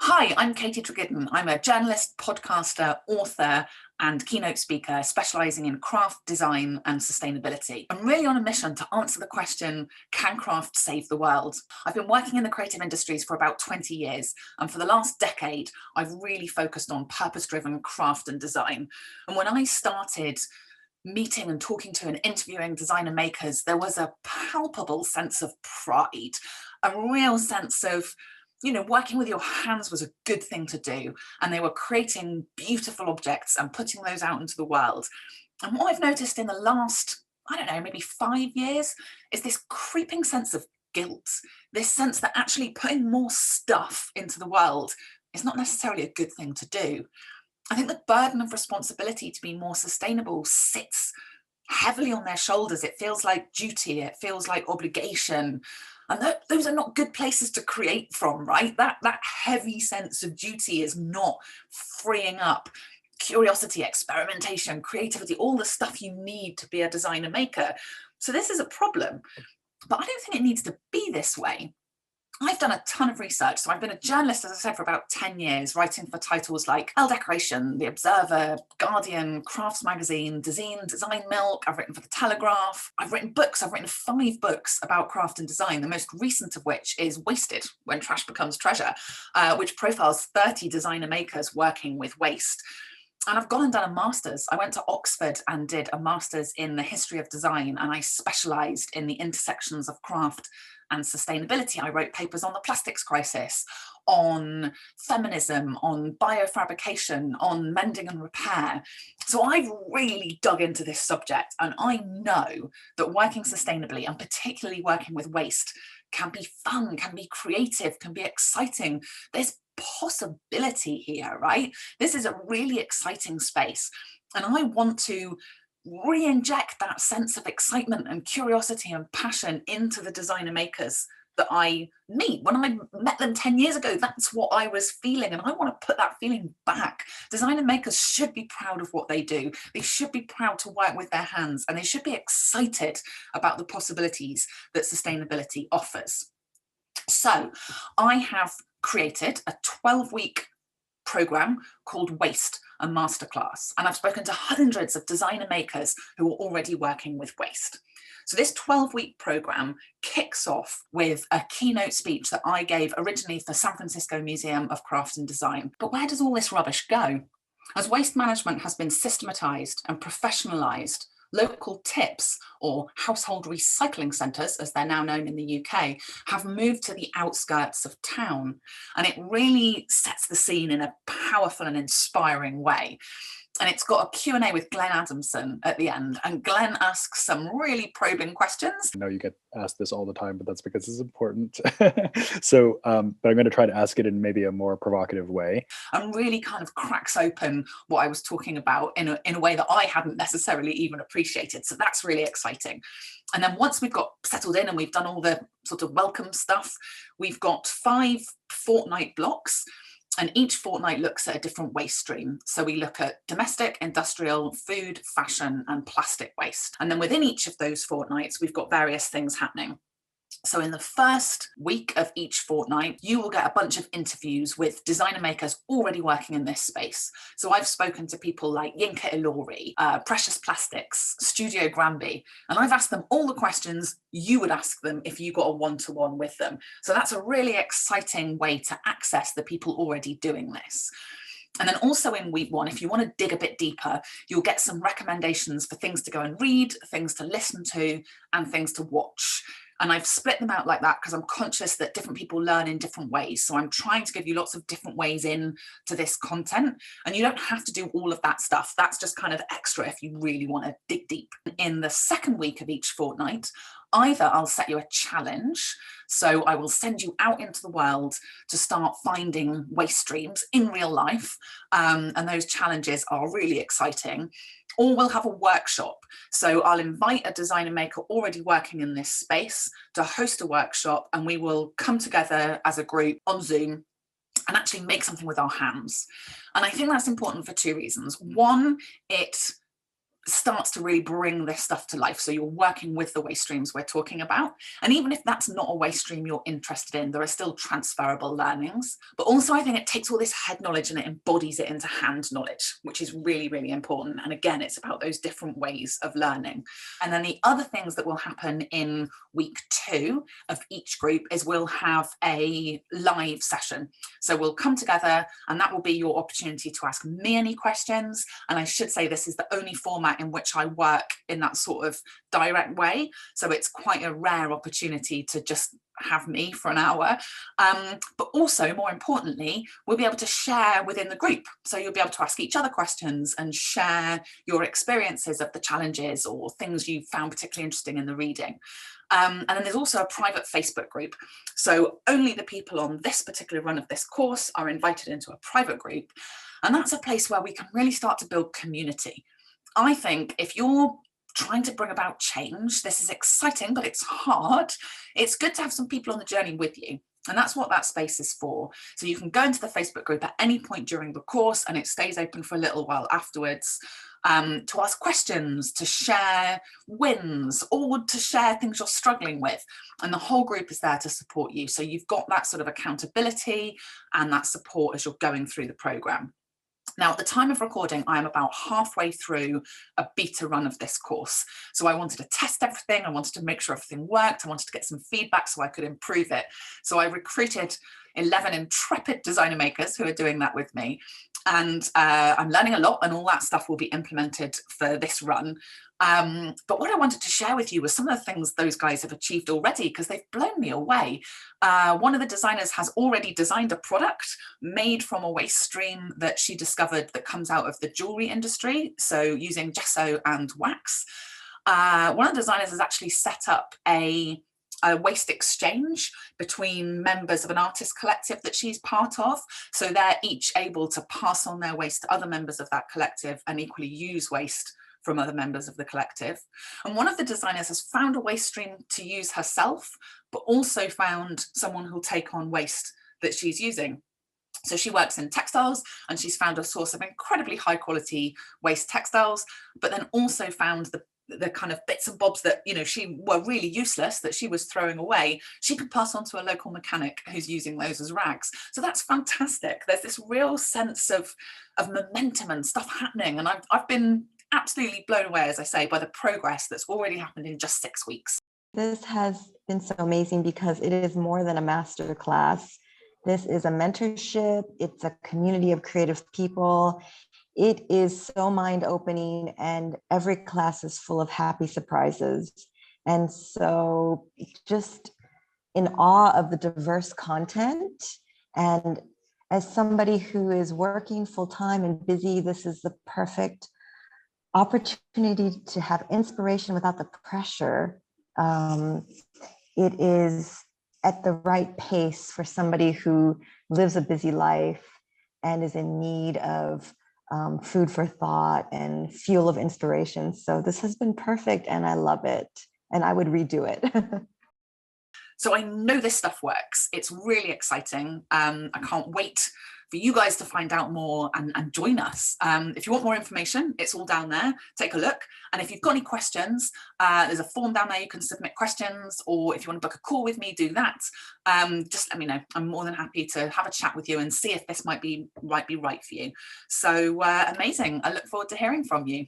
Hi, I'm Katie Treggiden. I'm a journalist, podcaster, author, and keynote speaker specialising in craft design and sustainability. I'm really on a mission to answer the question, can craft save the world? I've been working in the creative industries for about 20 years, and for the last decade, I've really focused on purpose-driven craft and design. And when I started meeting and talking to and interviewing designer makers, there was a palpable sense of pride, a real sense of working with your hands was a good thing to do. And they were creating beautiful objects and putting those out into the world. And what I've noticed in the last, maybe 5 years, is this creeping sense of guilt, this sense that actually putting more stuff into the world is not necessarily a good thing to do. I think the burden of responsibility to be more sustainable sits heavily on their shoulders. It feels like duty, it feels like obligation. And those are not good places to create from, right? That heavy sense of duty is not freeing up curiosity, experimentation, creativity, all the stuff you need to be a designer maker. So this is a problem, but I don't think it needs to be this way. I've done a ton of research. So I've been a journalist, as I said, for about 10 years, writing for titles like Elle Decoration, The Observer, Guardian, Crafts Magazine, Design Milk. I've written for The Telegraph. I've written books. I've written 5 books about craft and design, the most recent of which is Wasted, When Trash Becomes Treasure, which profiles 30 designer makers working with waste. And I've gone and done a master's. I went to Oxford and did a master's in the history of design, and I specialised in the intersections of craft and sustainability. I wrote papers on the plastics crisis, on feminism, on biofabrication, on mending and repair. So I've really dug into this subject, and I know that working sustainably, and particularly working with waste, can be fun, can be creative, can be exciting. There's possibility here, right? This is a really exciting space. And I want to re-inject that sense of excitement and curiosity and passion into the designer makers that I meet. When I met them 10 years ago, that's what I was feeling, and I want to put that feeling back. Designer makers should be proud of what they do. They should be proud to work with their hands, and they should be excited about the possibilities that sustainability offers. So I have created a 12-week program called Waste, a Masterclass. And I've spoken to hundreds of designer makers who are already working with waste. So this 12-week program kicks off with a keynote speech that I gave originally for San Francisco Museum of Craft and Design. But where does all this rubbish go? As waste management has been systematized and professionalized, local tips, or household recycling centres, as they're now known in the UK, have moved to the outskirts of town. And it really sets the scene in a powerful and inspiring way. And it's got a Q&A with Glenn Adamson at the end. And Glenn asks some really probing questions. I know you get asked this all the time, but that's because it's important. So, but I'm going to try to ask it in maybe a more provocative way. And really kind of cracks open what I was talking about in a way that I hadn't necessarily even appreciated. So that's really exciting. And then once we've got settled in and we've done all the sort of welcome stuff, we've got 5 fortnight blocks. And each fortnight looks at a different waste stream. So we look at domestic, industrial, food, fashion, and plastic waste. And then within each of those fortnights, we've got various things happening. So in the first week of each fortnight, you will get a bunch of interviews with designer makers already working in this space. So I've spoken to people like Yinka Ilori, Precious Plastics, Studio Granby, and I've asked them all the questions you would ask them if you got a one-to-one with them. So that's a really exciting way to access the people already doing this. And then also in week 1, if you want to dig a bit deeper, you'll get some recommendations for things to go and read, things to listen to, and things to watch. And I've split them out like that because I'm conscious that different people learn in different ways. So I'm trying to give you lots of different ways in to this content. And you don't have to do all of that stuff. That's just kind of extra if you really want to dig deep. In the second week of each fortnight, either I'll set you a challenge. So I will send you out into the world to start finding waste streams in real life. And those challenges are really exciting. Or we'll have a workshop. So I'll invite a designer maker already working in this space to host a workshop, and we will come together as a group on Zoom and actually make something with our hands. And I think that's important for 2 reasons. One, it starts to really bring this stuff to life. So you're working with the waste streams we're talking about. And even if that's not a waste stream you're interested in, there are still transferable learnings. But also I think it takes all this head knowledge and it embodies it into hand knowledge, which is really, really important. And again, it's about those different ways of learning. And then the other things that will happen in week 2 of each group is we'll have a live session. So we'll come together and that will be your opportunity to ask me any questions. And I should say this is the only format in which I work in that sort of direct way. So it's quite a rare opportunity to just have me for an hour. But also, more importantly, we'll be able to share within the group. So you'll be able to ask each other questions and share your experiences of the challenges or things you found particularly interesting in the reading. And then there's also a private Facebook group. So only the people on this particular run of this course are invited into a private group. And that's a place where we can really start to build community. I think if you're trying to bring about change, this is exciting, but it's hard. It's good to have some people on the journey with you. And that's what that space is for. So you can go into the Facebook group at any point during the course and it stays open for a little while afterwards, to ask questions, to share wins, or to share things you're struggling with. And the whole group is there to support you. So you've got that sort of accountability and that support as you're going through the program. Now, at the time of recording, I am about halfway through a beta run of this course. So I wanted to test everything. I wanted to make sure everything worked. I wanted to get some feedback so I could improve it. So I recruited 11 intrepid designer makers who are doing that with me. And I'm learning a lot, and all that stuff will be implemented for this run. But what I wanted to share with you was some of the things those guys have achieved already, because they've blown me away. One of the designers has already designed a product made from a waste stream that she discovered that comes out of the jewelry industry, so using gesso and wax. One of the designers has actually set up a waste exchange between members of an artist collective that she's part of. So they're each able to pass on their waste to other members of that collective and equally use waste from other members of the collective. And one of the designers has found a waste stream to use herself, but also found someone who'll take on waste that she's using. So she works in textiles and she's found a source of incredibly high quality waste textiles, but then also found the kind of bits and bobs that, you know, she were really useless that she was throwing away, she could pass on to a local mechanic who's using those as rags. So that's fantastic. There's this real sense of momentum and stuff happening. And I've been absolutely blown away, as I say, by the progress that's already happened in just 6 weeks. This has been so amazing because it is more than a masterclass. This is a mentorship. It's a community of creative people. It is so mind-opening, and every class is full of happy surprises. And so just in awe of the diverse content. And as somebody who is working full-time and busy, this is the perfect opportunity to have inspiration without the pressure. It is at the right pace for somebody who lives a busy life and is in need of food for thought and fuel of inspiration. So this has been perfect and I love it. And I would redo it. So I know this stuff works. It's really exciting. I can't wait for you guys to find out more and join us. If you want more information, it's all down there. Take a look. And if you've got any questions, there's a form down there. You can submit questions, or if you want to book a call with me, do that. Just let me know. I'm more than happy to have a chat with you and see if this might be right for you. So amazing. I look forward to hearing from you.